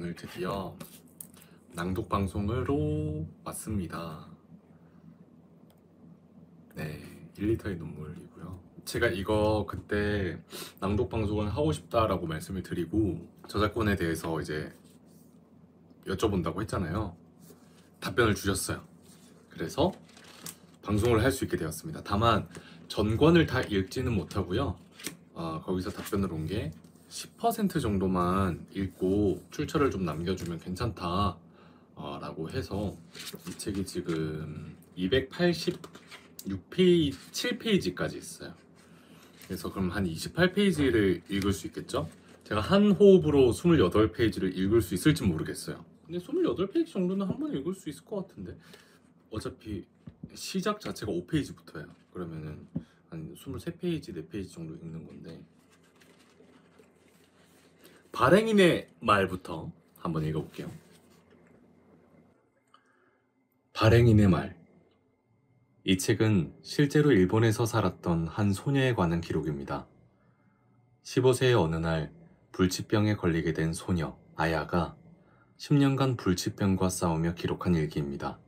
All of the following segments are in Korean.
오늘 드디어 낭독 방송으로 왔습니다. 네, 1리터의 눈물이고요. 제가 이거 그때 낭독 방송을 하고 싶다라고 말씀을 드리고 저작권에 대해서 이제 여쭤본다고 했잖아요. 답변을 주셨어요. 그래서 방송을 할 수 있게 되었습니다. 다만 전권을 다 읽지는 못하고요. 거기서 답변을 온 게 10% 정도만 읽고 출처를 좀 남겨주면 괜찮다 라고 해서 이 책이 지금 286페이지, 7페이지까지 있어요. 그래서 그럼 한 28페이지를 읽을 수 있겠죠? 제가 한 호흡으로 28페이지를 읽을 수 있을지 모르겠어요. 근데 28페이지 정도는 한 번에 읽을 수 있을 것 같은데 어차피 시작 자체가 5페이지부터예요. 그러면은 한 23페이지, 4페이지 정도 읽는 건데 발행인의 말부터 한번 읽어볼게요. 발행인의 말. 이 책은 실제로 일본에서 살았던 한 소녀에 관한 기록입니다. 15세의 어느 날 불치병에 걸리게 된 소녀 아야가 10년간 불치병과 싸우며 기록한 일기입니다.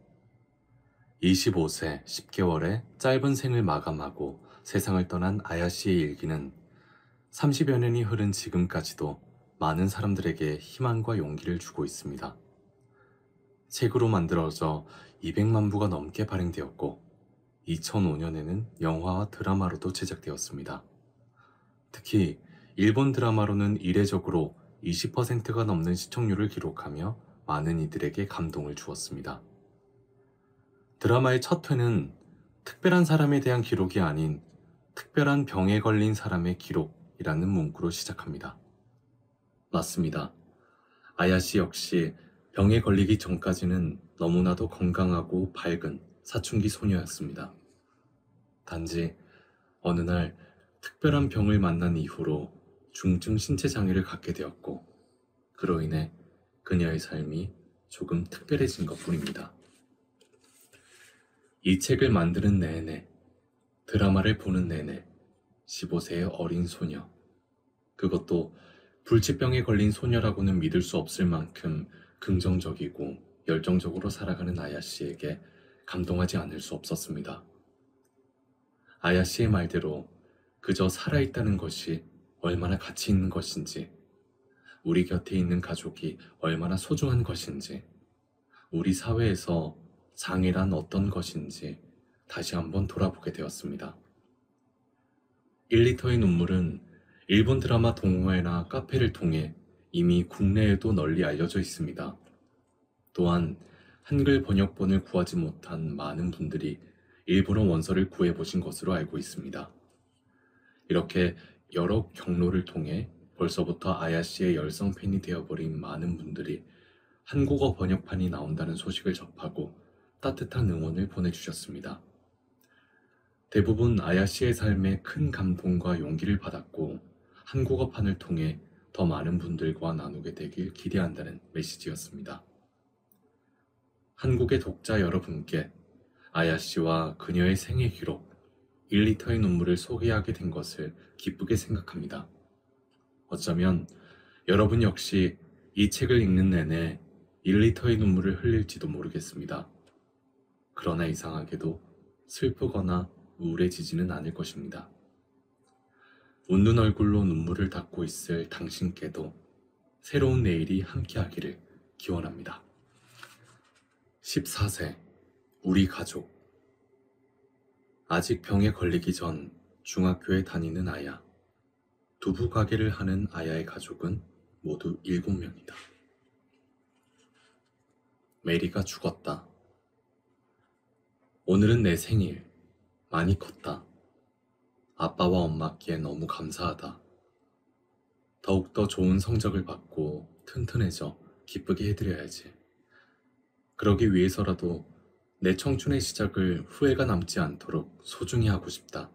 25세 10개월의 짧은 생을 마감하고 세상을 떠난 아야 씨의 일기는 30여 년이 흐른 지금까지도 많은 사람들에게 희망과 용기를 주고 있습니다. 책으로 만들어져 200만 부가 넘게 발행되었고 2005년에는 영화와 드라마로도 제작되었습니다. 특히 일본 드라마로는 이례적으로 20%가 넘는 시청률을 기록하며 많은 이들에게 감동을 주었습니다. 드라마의 첫 회는 특별한 사람에 대한 기록이 아닌 특별한 병에 걸린 사람의 기록이라는 문구로 시작합니다. 맞습니다. 아야씨 역시 병에 걸리기 전까지는 너무나도 건강하고 밝은 사춘기 소녀였습니다. 단지 어느 날 특별한 병을 만난 이후로 중증 신체 장애를 갖게 되었고 그로 인해 그녀의 삶이 조금 특별해진 것뿐입니다. 이 책을 만드는 내내, 드라마를 보는 내내 15세의 어린 소녀, 그것도 불치병에 걸린 소녀라고는 믿을 수 없을 만큼 긍정적이고 열정적으로 살아가는 아야 씨에게 감동하지 않을 수 없었습니다. 아야 씨의 말대로 그저 살아있다는 것이 얼마나 가치 있는 것인지, 우리 곁에 있는 가족이 얼마나 소중한 것인지, 우리 사회에서 장애란 어떤 것인지 다시 한번 돌아보게 되었습니다. 1리터의 눈물은 일본 드라마 동호회나 카페를 통해 이미 국내에도 널리 알려져 있습니다. 또한 한글 번역본을 구하지 못한 많은 분들이 일본어 원서를 구해보신 것으로 알고 있습니다. 이렇게 여러 경로를 통해 벌써부터 아야 씨의 열성 팬이 되어버린 많은 분들이 한국어 번역판이 나온다는 소식을 접하고 따뜻한 응원을 보내주셨습니다. 대부분 아야 씨의 삶에 큰 감동과 용기를 받았고 한국어판을 통해 더 많은 분들과 나누게 되길 기대한다는 메시지였습니다. 한국의 독자 여러분께 아야 씨와 그녀의 생애 기록 1리터의 눈물을 소개하게 된 것을 기쁘게 생각합니다. 어쩌면 여러분 역시 이 책을 읽는 내내 1리터의 눈물을 흘릴지도 모르겠습니다. 그러나 이상하게도 슬프거나 우울해지지는 않을 것입니다. 웃는 얼굴로 눈물을 닦고 있을 당신께도 새로운 내일이 함께하기를 기원합니다. 14세, 우리 가족. 아직 병에 걸리기 전 중학교에 다니는 아야. 두부 가게를 하는 아야의 가족은 모두 7명이다. 메리가 죽었다. 오늘은 내 생일. 많이 컸다. 아빠와 엄마께 너무 감사하다. 더욱더 좋은 성적을 받고 튼튼해져 기쁘게 해드려야지. 그러기 위해서라도 내 청춘의 시작을 후회가 남지 않도록 소중히 하고 싶다.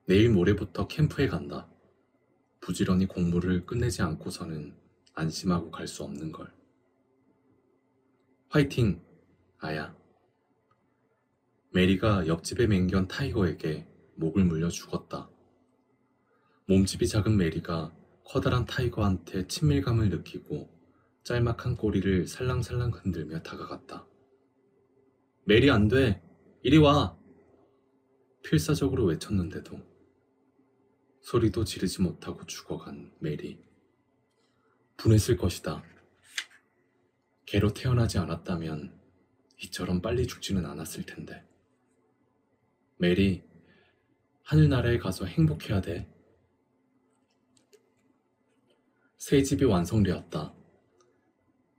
내일 모레부터 캠프에 간다. 부지런히 공부를 끝내지 않고서는 안심하고 갈 수 없는 걸. 화이팅, 아야. 메리가 옆집의 맹견 타이거에게 목을 물려 죽었다. 몸집이 작은 메리가 커다란 타이거한테 친밀감을 느끼고 짤막한 꼬리를 살랑살랑 흔들며 다가갔다. 메리 안 돼! 이리 와! 필사적으로 외쳤는데도 소리도 지르지 못하고 죽어간 메리. 분했을 것이다. 개로 태어나지 않았다면 이처럼 빨리 죽지는 않았을 텐데. 메리, 하늘나라에 가서 행복해야 돼. 새 집이 완성되었다.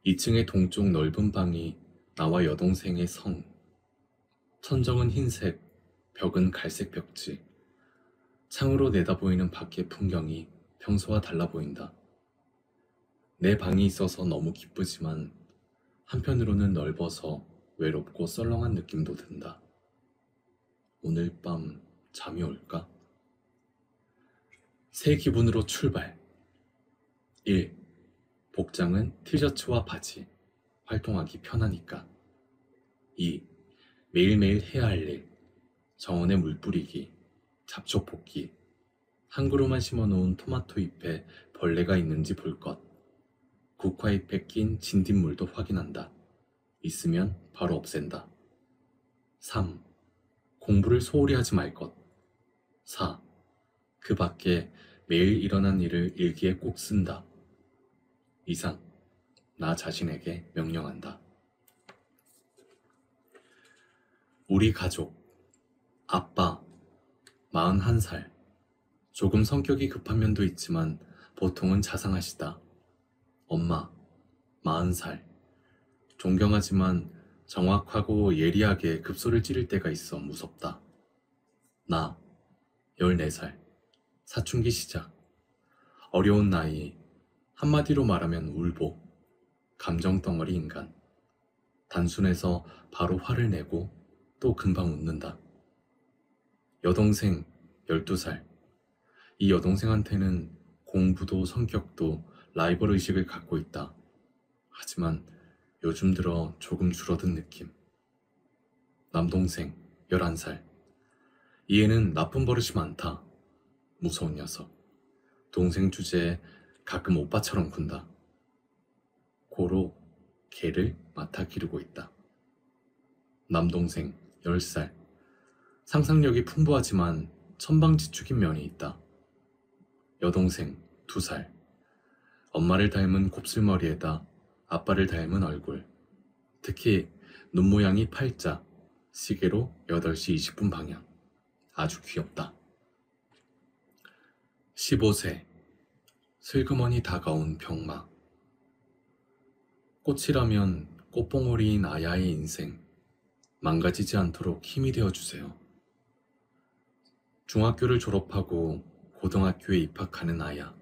2층의 동쪽 넓은 방이 나와 여동생의 성. 천정은 흰색, 벽은 갈색 벽지. 창으로 내다보이는 밖의 풍경이 평소와 달라 보인다. 내 방이 있어서 너무 기쁘지만 한편으로는 넓어서 외롭고 썰렁한 느낌도 든다. 오늘 밤 잠이 올까? 새 기분으로 출발. 1. 복장은 티셔츠와 바지. 활동하기 편하니까. 2. 매일매일 해야 할 일. 정원에 물 뿌리기, 잡초 뽑기. 한 그루만 심어놓은 토마토 잎에 벌레가 있는지 볼 것. 국화잎에 낀 진딧물도 확인한다. 있으면 바로 없앤다. 3. 공부를 소홀히 하지 말 것. 4. 그 밖에 매일 일어난 일을 일기에 꼭 쓴다. 이상, 나 자신에게 명령한다. 우리 가족. 아빠, 41살. 조금 성격이 급한 면도 있지만 보통은 자상하시다. 엄마, 40살. 존경하지만 정확하고 예리하게 급소를 찌를 때가 있어 무섭다. 나, 14살. 사춘기 시작. 어려운 나이, 한마디로 말하면 울보. 감정덩어리 인간. 단순해서 바로 화를 내고 또 금방 웃는다. 여동생, 12살. 이 여동생한테는 공부도 성격도 라이벌 의식을 갖고 있다. 하지만 요즘 들어 조금 줄어든 느낌. 남동생, 11살. 이 애는 나쁜 버릇이 많다. 무서운 녀석. 동생 주제에 가끔 오빠처럼 군다. 고로 개를 맡아 기르고 있다. 남동생, 10살. 상상력이 풍부하지만 천방지축인 면이 있다. 여동생, 2살. 엄마를 닮은 곱슬머리에다 아빠를 닮은 얼굴. 특히 눈 모양이 팔자, 시계로 8시 20분 방향. 아주 귀엽다. 15세. 슬그머니 다가온 병마. 꽃이라면 꽃봉오리인 아야의 인생. 망가지지 않도록 힘이 되어주세요. 중학교를 졸업하고 고등학교에 입학하는 아야.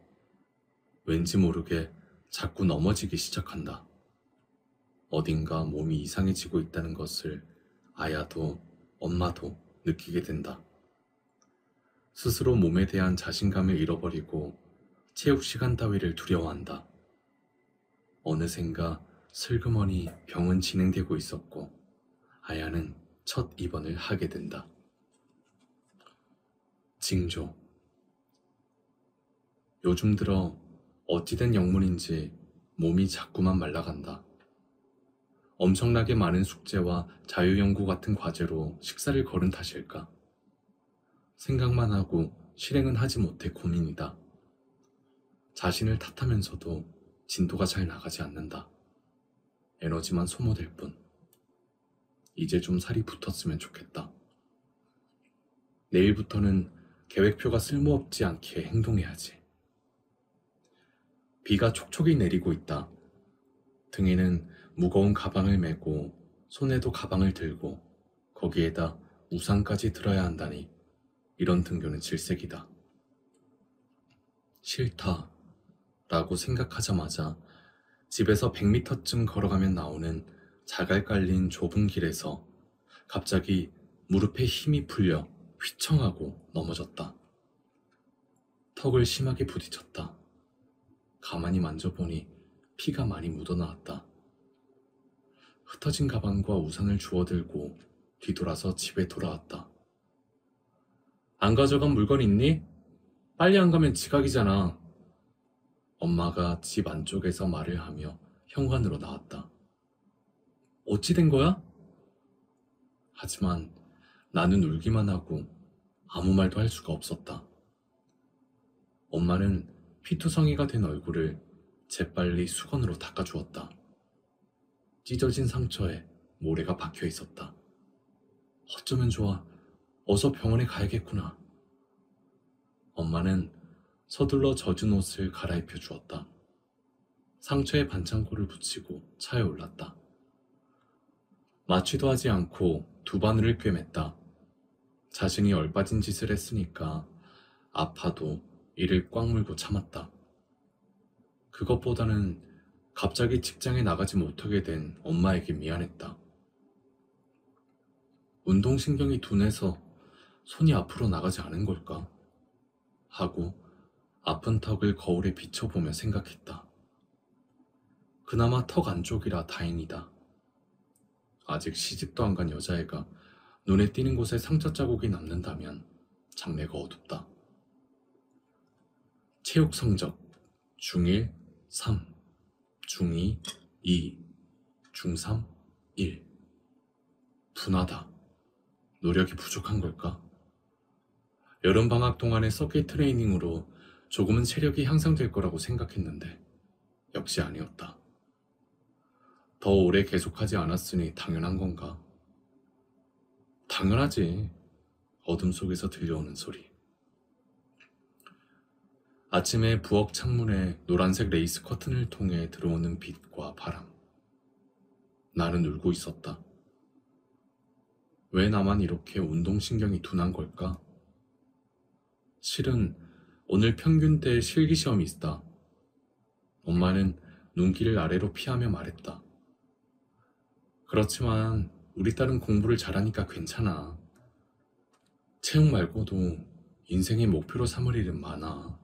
왠지 모르게 자꾸 넘어지기 시작한다. 어딘가 몸이 이상해지고 있다는 것을 아야도 엄마도 느끼게 된다. 스스로 몸에 대한 자신감을 잃어버리고 체육 시간 따위를 두려워한다. 어느샌가 슬그머니 병은 진행되고 있었고 아야는 첫 입원을 하게 된다. 징조. 요즘 들어 어찌된 영문인지 몸이 자꾸만 말라간다. 엄청나게 많은 숙제와 자유연구 같은 과제로 식사를 거른 탓일까? 생각만 하고 실행은 하지 못해 고민이다. 자신을 탓하면서도 진도가 잘 나가지 않는다. 에너지만 소모될 뿐. 이제 좀 살이 붙었으면 좋겠다. 내일부터는 계획표가 쓸모없지 않게 행동해야지. 비가 촉촉이 내리고 있다. 등에는 무거운 가방을 메고 손에도 가방을 들고 거기에다 우산까지 들어야 한다니 이런 등교는 질색이다. 싫다 라고 생각하자마자 집에서 100m쯤 걸어가면 나오는 자갈 깔린 좁은 길에서 갑자기 무릎에 힘이 풀려 휘청하고 넘어졌다. 턱을 심하게 부딪혔다. 가만히 만져보니 피가 많이 묻어나왔다. 흩어진 가방과 우산을 주워들고 뒤돌아서 집에 돌아왔다. 안 가져간 물건 있니? 빨리 안 가면 지각이잖아. 엄마가 집 안쪽에서 말을 하며 현관으로 나왔다. 어찌 된 거야? 하지만 나는 울기만 하고 아무 말도 할 수가 없었다. 엄마는 피투성이가 된 얼굴을 재빨리 수건으로 닦아주었다. 찢어진 상처에 모래가 박혀 있었다. 어쩌면 좋아. 어서 병원에 가야겠구나. 엄마는 서둘러 젖은 옷을 갈아입혀 주었다. 상처에 반창고를 붙이고 차에 올랐다. 마취도 하지 않고 두 바늘을 꿰맸다. 자신이 얼빠진 짓을 했으니까 아파도 이를 꽉 물고 참았다. 그것보다는 갑자기 직장에 나가지 못하게 된 엄마에게 미안했다. 운동신경이 둔해서 손이 앞으로 나가지 않은 걸까? 하고 아픈 턱을 거울에 비춰보며 생각했다. 그나마 턱 안쪽이라 다행이다. 아직 시집도 안 간 여자애가 눈에 띄는 곳에 상처 자국이 남는다면 장래가 어둡다. 체육 성적 중1 3, 중2 2, 중3 1. 분하다. 노력이 부족한 걸까? 여름방학 동안의 서킷 트레이닝으로 조금은 체력이 향상될 거라고 생각했는데 역시 아니었다. 더 오래 계속하지 않았으니 당연한 건가? 당연하지. 어둠 속에서 들려오는 소리. 아침에 부엌 창문에 노란색 레이스 커튼을 통해 들어오는 빛과 바람. 나는 울고 있었다. 왜 나만 이렇게 운동신경이 둔한 걸까? 실은 오늘 평균대 실기시험이 있다. 엄마는 눈길을 아래로 피하며 말했다. 그렇지만 우리 딸은 공부를 잘하니까 괜찮아. 체육 말고도 인생의 목표로 삼을 일은 많아.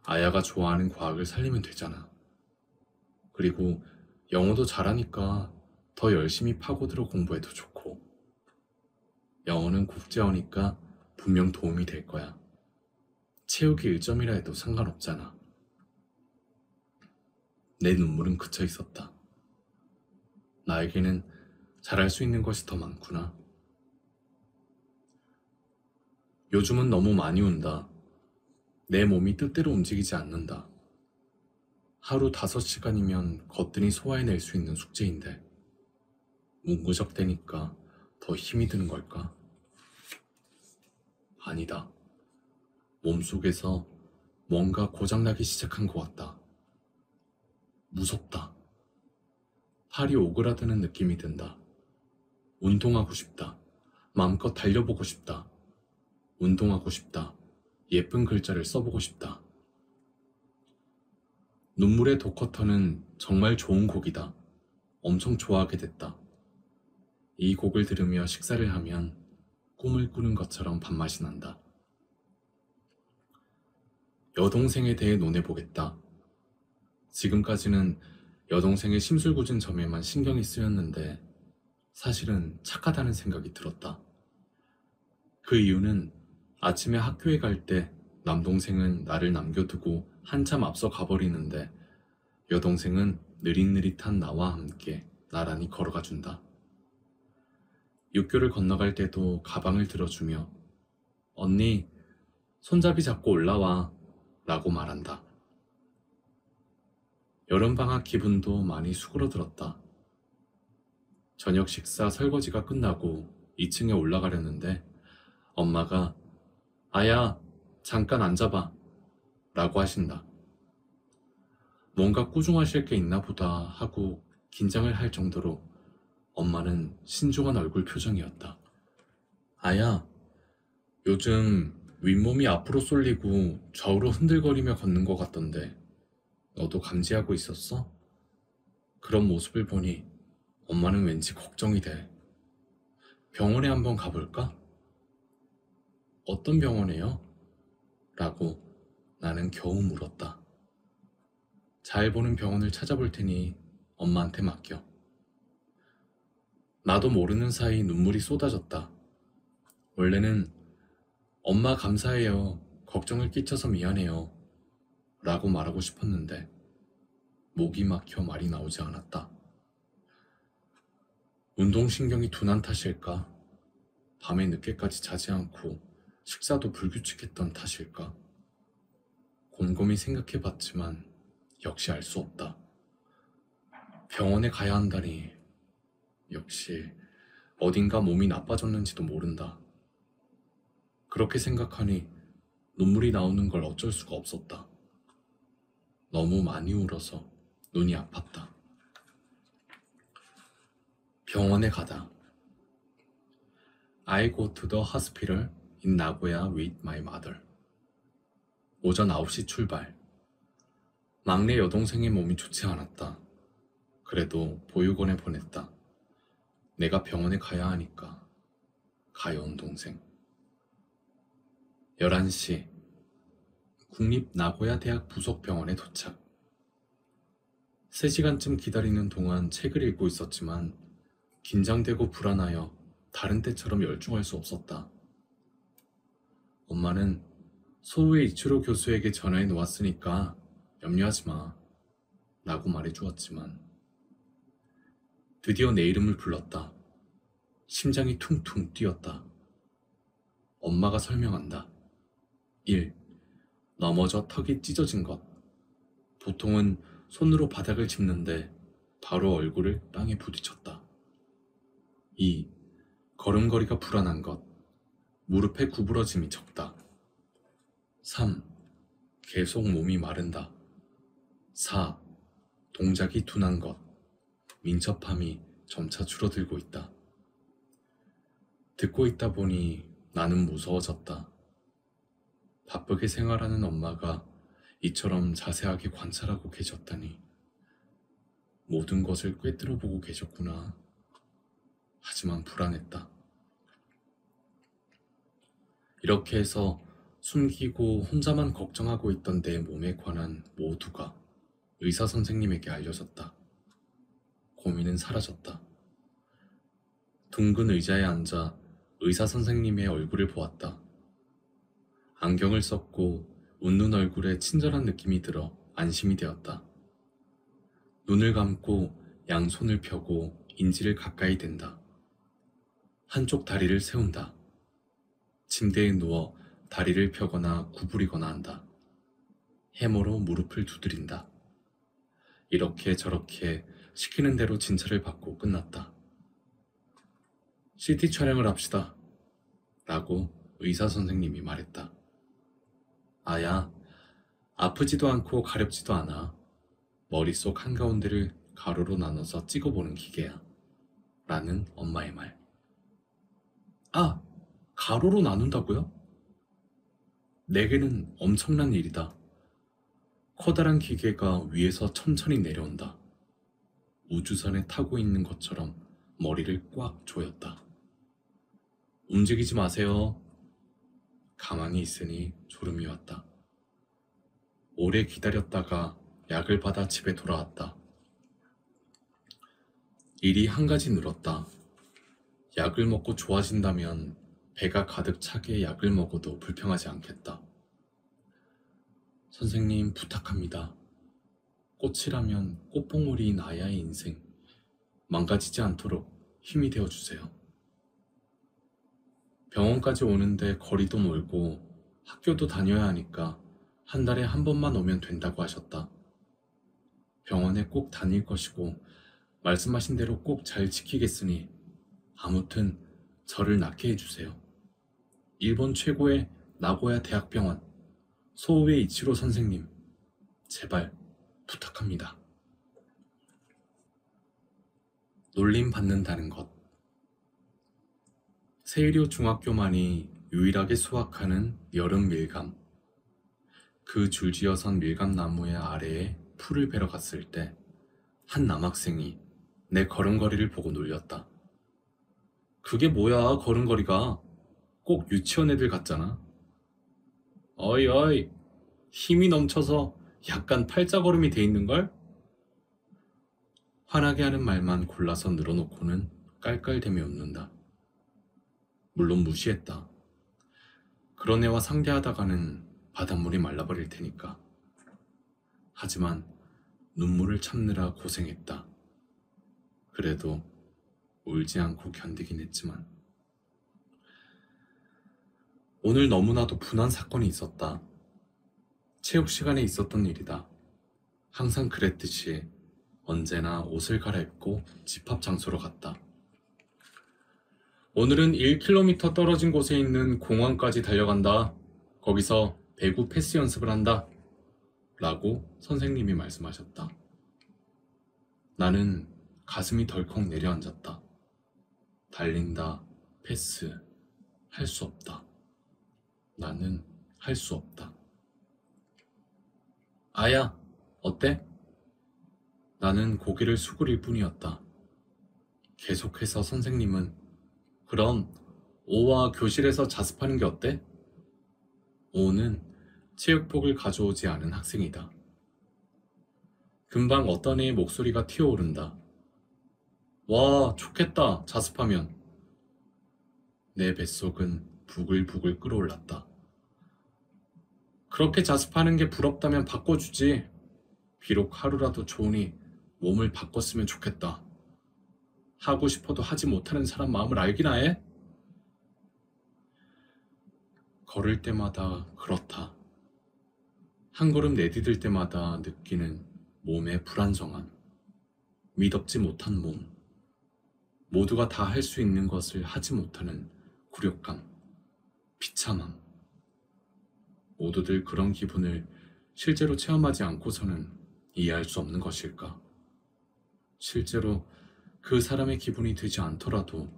아야가 좋아하는 과학을 살리면 되잖아. 그리고 영어도 잘하니까 더 열심히 파고들어 공부해도 좋고. 영어는 국제어니까 분명 도움이 될 거야. 체육이 1점이라 해도 상관없잖아. 내 눈물은 그쳐 있었다. 나에게는 잘할 수 있는 것이 더 많구나. 요즘은 너무 많이 운다. 내 몸이 뜻대로 움직이지 않는다. 하루 5시간이면 거뜬히 소화해낼 수 있는 숙제인데 문구적대니까 더 힘이 드는 걸까? 아니다. 몸속에서 뭔가 고장나기 시작한 것 같다. 무섭다. 팔이 오그라드는 느낌이 든다. 운동하고 싶다. 마음껏 달려보고 싶다. 운동하고 싶다. 예쁜 글자를 써보고 싶다. 눈물의 독커터는 정말 좋은 곡이다. 엄청 좋아하게 됐다. 이 곡을 들으며 식사를 하면 꿈을 꾸는 것처럼 밥맛이 난다. 여동생에 대해 논해보겠다. 지금까지는 여동생의 심술궂은 점에만 신경이 쓰였는데 사실은 착하다는 생각이 들었다. 그 이유는 아침에 학교에 갈 때 남동생은 나를 남겨두고 한참 앞서 가버리는데 여동생은 느릿느릿한 나와 함께 나란히 걸어가 준다. 육교를 건너갈 때도 가방을 들어주며 언니, 손잡이 잡고 올라와 라고 말한다. 여름방학 기분도 많이 수그러들었다. 저녁 식사 설거지가 끝나고 2층에 올라가려는데 엄마가 아야, 잠깐 앉아봐 라고 하신다. 뭔가 꾸중하실 게 있나 보다 하고 긴장을 할 정도로 엄마는 신중한 얼굴 표정이었다. 아야, 요즘 윗몸이 앞으로 쏠리고 좌우로 흔들거리며 걷는 것 같던데 너도 감지하고 있었어? 그런 모습을 보니 엄마는 왠지 걱정이 돼. 병원에 한번 가볼까? 어떤 병원에요? 라고 나는 겨우 물었다. 잘 보는 병원을 찾아볼 테니 엄마한테 맡겨. 나도 모르는 사이 눈물이 쏟아졌다. 원래는 엄마 감사해요. 걱정을 끼쳐서 미안해요. 라고 말하고 싶었는데 목이 막혀 말이 나오지 않았다. 운동신경이 둔한 탓일까? 밤에 늦게까지 자지 않고 식사도 불규칙했던 탓일까? 곰곰이 생각해봤지만 역시 알 수 없다. 병원에 가야 한다니 역시 어딘가 몸이 나빠졌는지도 모른다. 그렇게 생각하니 눈물이 나오는 걸 어쩔 수가 없었다. 너무 많이 울어서 눈이 아팠다. 병원에 가다. I go to the hospital in Nagoya with my mother. 오전 9시 출발. 막내 여동생의 몸이 좋지 않았다. 그래도 보육원에 보냈다. 내가 병원에 가야 하니까. 가여운 동생. 11시. 국립 나고야 대학 부속병원에 도착. 3시간쯤 기다리는 동안 책을 읽고 있었지만 긴장되고 불안하여 다른 때처럼 열중할 수 없었다. 엄마는 소우의 이치로 교수에게 전화해 놓았으니까 염려하지 마 라고 말해주었지만 드디어 내 이름을 불렀다. 심장이 퉁퉁 뛰었다. 엄마가 설명한다. 1. 넘어져 턱이 찢어진 것. 보통은 손으로 바닥을 짚는데 바로 얼굴을 땅에 부딪혔다. 2. 걸음걸이가 불안한 것. 무릎에 구부러짐이 적다. 3. 계속 몸이 마른다. 4. 동작이 둔한 것. 민첩함이 점차 줄어들고 있다. 듣고 있다 보니 나는 무서워졌다. 바쁘게 생활하는 엄마가 이처럼 자세하게 관찰하고 계셨다니. 모든 것을 꿰뚫어보고 계셨구나. 하지만 불안했다. 이렇게 해서 숨기고 혼자만 걱정하고 있던 내 몸에 관한 모두가 의사 선생님에게 알려졌다. 고민은 사라졌다. 둥근 의자에 앉아 의사 선생님의 얼굴을 보았다. 안경을 썼고 웃는 얼굴에 친절한 느낌이 들어 안심이 되었다. 눈을 감고 양손을 펴고 인지를 가까이 댄다. 한쪽 다리를 세운다. 침대에 누워 다리를 펴거나 구부리거나 한다. 해머로 무릎을 두드린다. 이렇게 저렇게 시키는 대로 진찰을 받고 끝났다. CT 촬영을 합시다. 라고 의사 선생님이 말했다. 아야, 아프지도 않고 가렵지도 않아. 머릿속 한가운데를 가로로 나눠서 찍어보는 기계야. 라는 엄마의 말. 아, 가로로 나눈다고요? 내게는 엄청난 일이다. 커다란 기계가 위에서 천천히 내려온다. 우주선에 타고 있는 것처럼 머리를 꽉 조였다. 움직이지 마세요. 가만히 있으니 졸음이 왔다. 오래 기다렸다가 약을 받아 집에 돌아왔다. 일이 한 가지 늘었다. 약을 먹고 좋아진다면 배가 가득 차게 약을 먹어도 불평하지 않겠다. 선생님 부탁합니다. 꽃이라면 꽃봉오리인 아야의 인생 망가지지 않도록 힘이 되어주세요. 병원까지 오는데 거리도 멀고 학교도 다녀야 하니까 한 달에 한 번만 오면 된다고 하셨다. 병원에 꼭 다닐 것이고 말씀하신 대로 꼭 잘 지키겠으니 아무튼 저를 낫게 해주세요. 일본 최고의 나고야 대학병원 소우에 이치로 선생님, 제발 부탁합니다. 놀림 받는다는 것. 세이료 중학교만이 유일하게 수확하는 여름 밀감. 그 줄지어선 밀감나무의 아래에 풀을 베러 갔을 때 한 남학생이 내 걸음걸이를 보고 놀렸다. 그게 뭐야, 걸음걸이가. 꼭 유치원 애들 같잖아. 어이 어이, 힘이 넘쳐서 약간 팔자걸음이 돼 있는걸? 화나게 하는 말만 골라서 늘어놓고는 깔깔대며 웃는다. 물론 무시했다. 그런 애와 상대하다가는 바닷물이 말라버릴 테니까. 하지만 눈물을 참느라 고생했다. 그래도 울지 않고 견디긴 했지만 오늘 너무나도 분한 사건이 있었다. 체육 시간에 있었던 일이다. 항상 그랬듯이 언제나 옷을 갈아입고 집합 장소로 갔다. 오늘은 1km 떨어진 곳에 있는 공원까지 달려간다. 거기서 배구 패스 연습을 한다. 라고 선생님이 말씀하셨다. 나는 가슴이 덜컥 내려앉았다. 달린다, 패스, 할 수 없다. 나는 할 수 없다. 아야, 어때? 나는 고개를 수그릴 뿐이었다. 계속해서 선생님은 그럼 오와 교실에서 자습하는 게 어때? 오는 체육복을 가져오지 않은 학생이다. 금방 어떤 애의 목소리가 튀어오른다. 와, 좋겠다, 자습하면. 내 뱃속은 부글부글 끓어올랐다. 그렇게 자습하는 게 부럽다면 바꿔주지. 비록 하루라도 좋으니 몸을 바꿨으면 좋겠다. 하고 싶어도 하지 못하는 사람 마음을 알기나 해? 걸을 때마다 그렇다. 한 걸음 내디딜 때마다 느끼는 몸의 불안정함, 미덥지 못한 몸, 모두가 다 할 수 있는 것을 하지 못하는 굴욕감, 비참함. 모두들 그런 기분을 실제로 체험하지 않고서는 이해할 수 없는 것일까? 실제로 그 사람의 기분이 되지 않더라도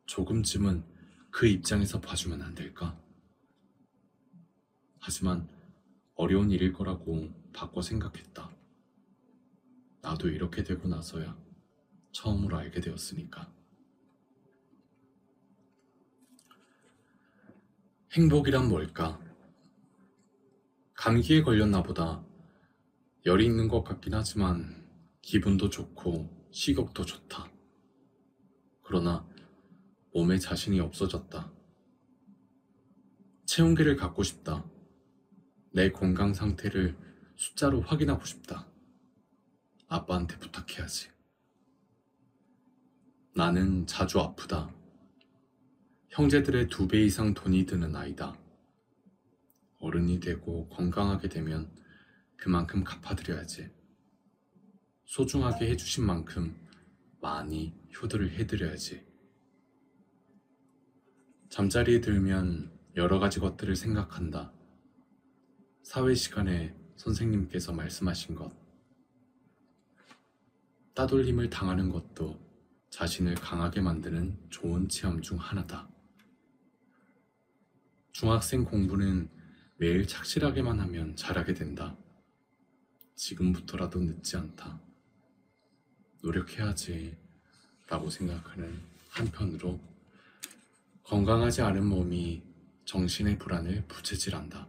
조금쯤은 그 입장에서 봐주면 안 될까? 하지만 어려운 일일 거라고 바꿔 생각했다. 나도 이렇게 되고 나서야 처음으로 알게 되었으니까. 행복이란 뭘까? 감기에 걸렸나 보다. 열이 있는 것 같긴 하지만 기분도 좋고 식욕도 좋다. 그러나 몸에 자신이 없어졌다. 체온계를 갖고 싶다. 내 건강 상태를 숫자로 확인하고 싶다. 아빠한테 부탁해야지. 나는 자주 아프다. 형제들의 2배 이상 돈이 드는 아이다. 어른이 되고 건강하게 되면 그만큼 갚아드려야지. 소중하게 해주신 만큼 많이 효도를 해드려야지. 잠자리에 들면 여러 가지 것들을 생각한다. 사회 시간에 선생님께서 말씀하신 것. 따돌림을 당하는 것도 자신을 강하게 만드는 좋은 체험 중 하나다. 중학생 공부는 매일 착실하게만 하면 잘하게 된다. 지금부터라도 늦지 않다. 노력해야지 라고 생각하는 한편으로 건강하지 않은 몸이 정신의 불안을 부채질한다.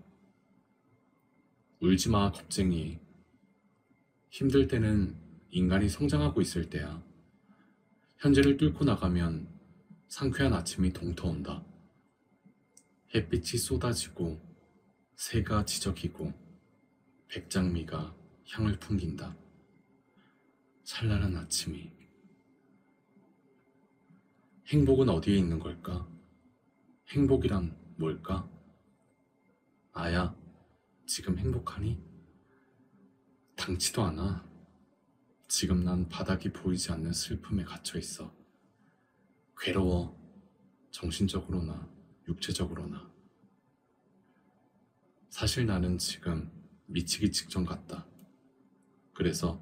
울지마, 겁쟁이. 힘들 때는 인간이 성장하고 있을 때야. 현재를 뚫고 나가면 상쾌한 아침이 동터온다. 햇빛이 쏟아지고 새가 지저귀고 백장미가 향을 풍긴다. 찬란한 아침이. 행복은 어디에 있는 걸까? 행복이란 뭘까? 아야, 지금 행복하니? 당치도 않아. 지금 난 바닥이 보이지 않는 슬픔에 갇혀 있어. 괴로워. 정신적으로나 육체적으로나. 사실 나는 지금 미치기 직전 같다. 그래서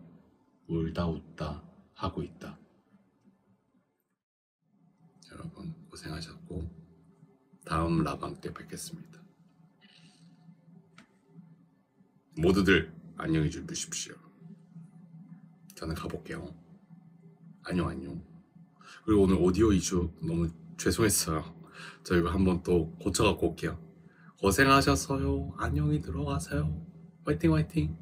울다 웃다 하고 있다. 여러분 고생하셨고 다음 라방 때 뵙겠습니다. 모두들 안녕히 주무십시오. 저는 가볼게요. 안녕. 그리고 오늘 오디오 이슈 너무 죄송했어요. 저 이거 한번 또 고쳐갖고 올게요. 고생하셨어요. 안녕히 들어가세요. 화이팅.